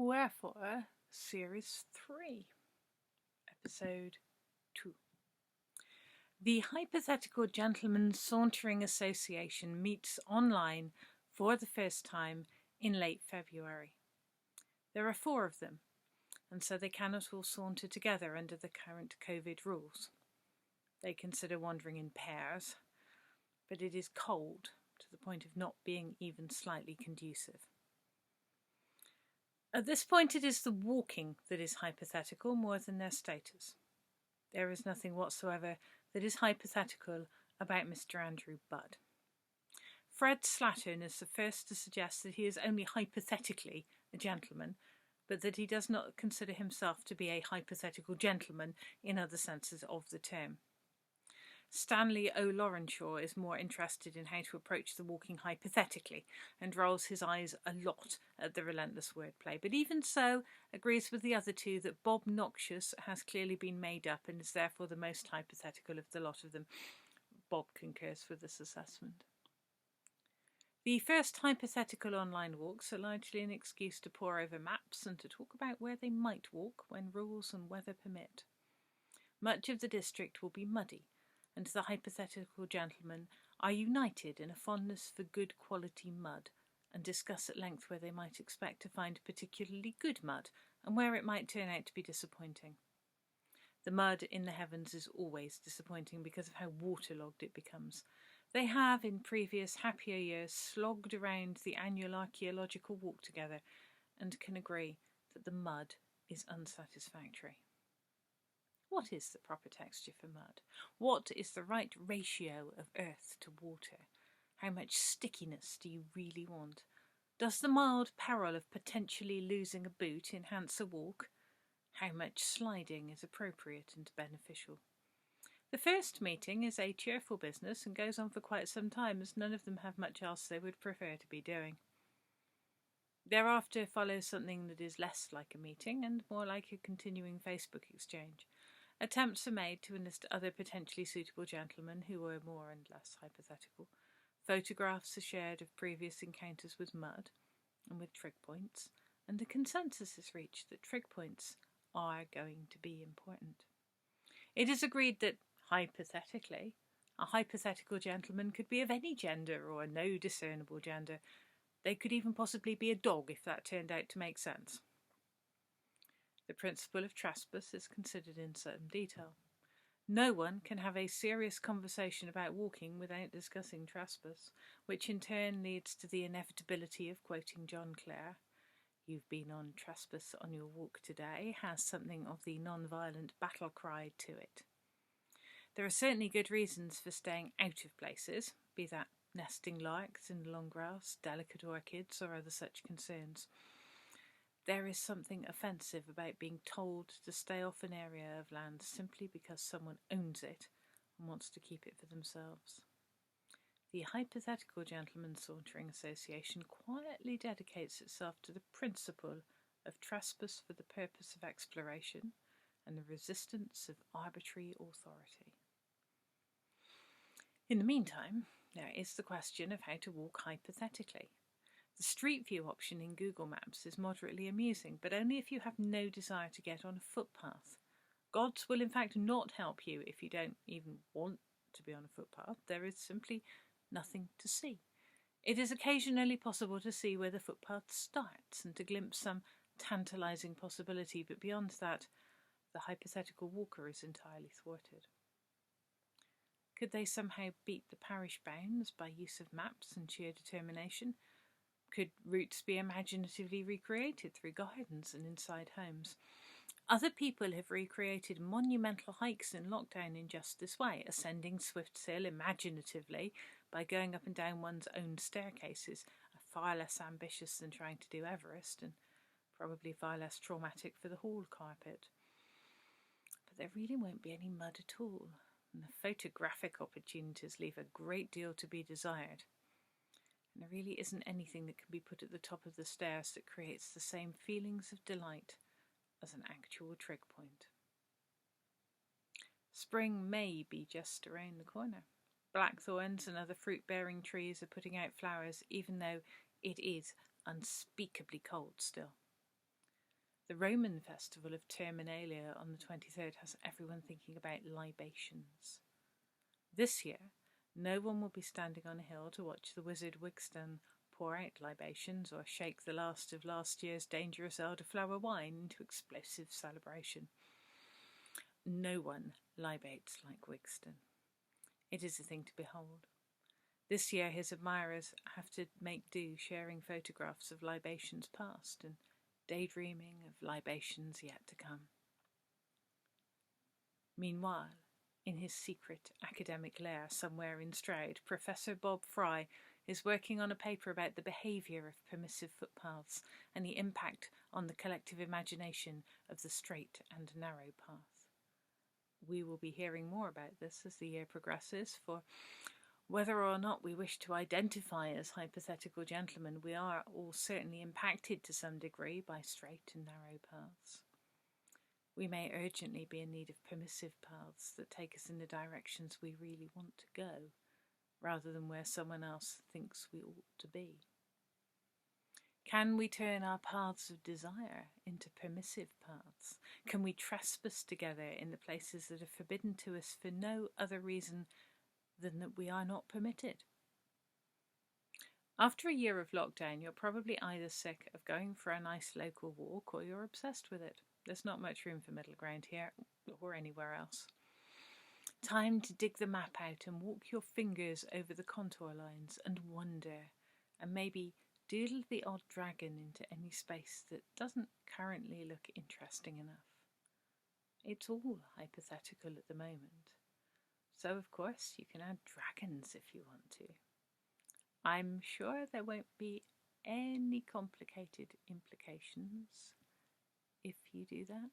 Wherefore, Series 3, Episode 2. The Hypothetical Gentlemen's Sauntering Association meets online for the first time in late February. There are 4 of them, and so they cannot all saunter together under the current COVID rules. They consider wandering in pairs, but it is cold to the point of not being even slightly conducive. At this point it is the walking that is hypothetical more than their status. There is nothing whatsoever that is hypothetical about Mr. Andrew Budd. Fred Slattern is the first to suggest that he is only hypothetically a gentleman, but that he does not consider himself to be a hypothetical gentleman in other senses of the term. Stanley O'Lorenshaw is more interested in how to approach the walking hypothetically and rolls his eyes a lot at the relentless wordplay, but even so agrees with the other 2 that Bob Noxious has clearly been made up and is therefore the most hypothetical of the lot of them. Bob concurs with this assessment. The first hypothetical online walks are largely an excuse to pore over maps and to talk about where they might walk when rules and weather permit. Much of the district will be muddy, and the hypothetical gentlemen are united in a fondness for good quality mud, and discuss at length where they might expect to find particularly good mud, and where it might turn out to be disappointing. The mud in the heavens is always disappointing because of how waterlogged it becomes. They have, in previous happier years, slogged around the annual archaeological walk together, and can agree that the mud is unsatisfactory. What is the proper texture for mud? What is the right ratio of earth to water? How much stickiness do you really want? Does the mild peril of potentially losing a boot enhance a walk? How much sliding is appropriate and beneficial? The first meeting is a cheerful business and goes on for quite some time, as none of them have much else they would prefer to be doing. Thereafter follows something that is less like a meeting and more like a continuing Facebook exchange. Attempts are made to enlist other potentially suitable gentlemen who were more and less hypothetical. Photographs are shared of previous encounters with mud and with trig points, and a consensus is reached that trig points are going to be important. It is agreed that, hypothetically, a hypothetical gentleman could be of any gender or no discernible gender. They could even possibly be a dog if that turned out to make sense. The principle of trespass is considered in some detail. No one can have a serious conversation about walking without discussing trespass, which in turn leads to the inevitability of quoting John Clare. "You've been on trespass on your walk today" has something of the non-violent battle cry to it. There are certainly good reasons for staying out of places, be that nesting larks in the long grass, delicate orchids, or other such concerns. There is something offensive about being told to stay off an area of land simply because someone owns it and wants to keep it for themselves. The Hypothetical Gentlemen's Sauntering Association quietly dedicates itself to the principle of trespass for the purpose of exploration and the resistance of arbitrary authority. In the meantime, there is the question of how to walk hypothetically. The Street View option in Google Maps is moderately amusing, but only if you have no desire to get on a footpath. Gods will in fact not help you if you don't even want to be on a footpath. There is simply nothing to see. It is occasionally possible to see where the footpath starts and to glimpse some tantalising possibility, but beyond that, the hypothetical walker is entirely thwarted. Could they somehow beat the parish bounds by use of maps and sheer determination? Could routes be imaginatively recreated through gardens and inside homes? Other people have recreated monumental hikes in lockdown in just this way, ascending Swift's Hill imaginatively by going up and down one's own staircases, far less ambitious than trying to do Everest, and probably far less traumatic for the hall carpet. But there really won't be any mud at all, and the photographic opportunities leave a great deal to be desired. And there really isn't anything that can be put at the top of the stairs that creates the same feelings of delight as an actual trig point. Spring may be just around the corner. Blackthorns and other fruit-bearing trees are putting out flowers, even though it is unspeakably cold still. The Roman festival of Terminalia on the 23rd has everyone thinking about libations. This year, no one will be standing on a hill to watch the wizard Wigstan pour out libations or shake the last of last year's dangerous elderflower wine into explosive celebration. No one libates like Wigstan. It is a thing to behold. This year his admirers have to make do sharing photographs of libations past and daydreaming of libations yet to come. Meanwhile, in his secret academic lair somewhere in Stroud, Professor Bob Fry is working on a paper about the behaviour of permissive footpaths and the impact on the collective imagination of the straight and narrow path. We will be hearing more about this as the year progresses, for whether or not we wish to identify as hypothetical gentlemen, we are all certainly impacted to some degree by straight and narrow paths. We may urgently be in need of permissive paths that take us in the directions we really want to go, rather than where someone else thinks we ought to be. Can we turn our paths of desire into permissive paths? Can we trespass together in the places that are forbidden to us for no other reason than that we are not permitted? After a year of lockdown, you're probably either sick of going for a nice local walk or you're obsessed with it. There's not much room for middle ground here or anywhere else. Time to dig the map out and walk your fingers over the contour lines and wonder, and maybe doodle the odd dragon into any space that doesn't currently look interesting enough. It's all hypothetical at the moment, so of course you can add dragons if you want to. I'm sure there won't be any complicated implications if you do that.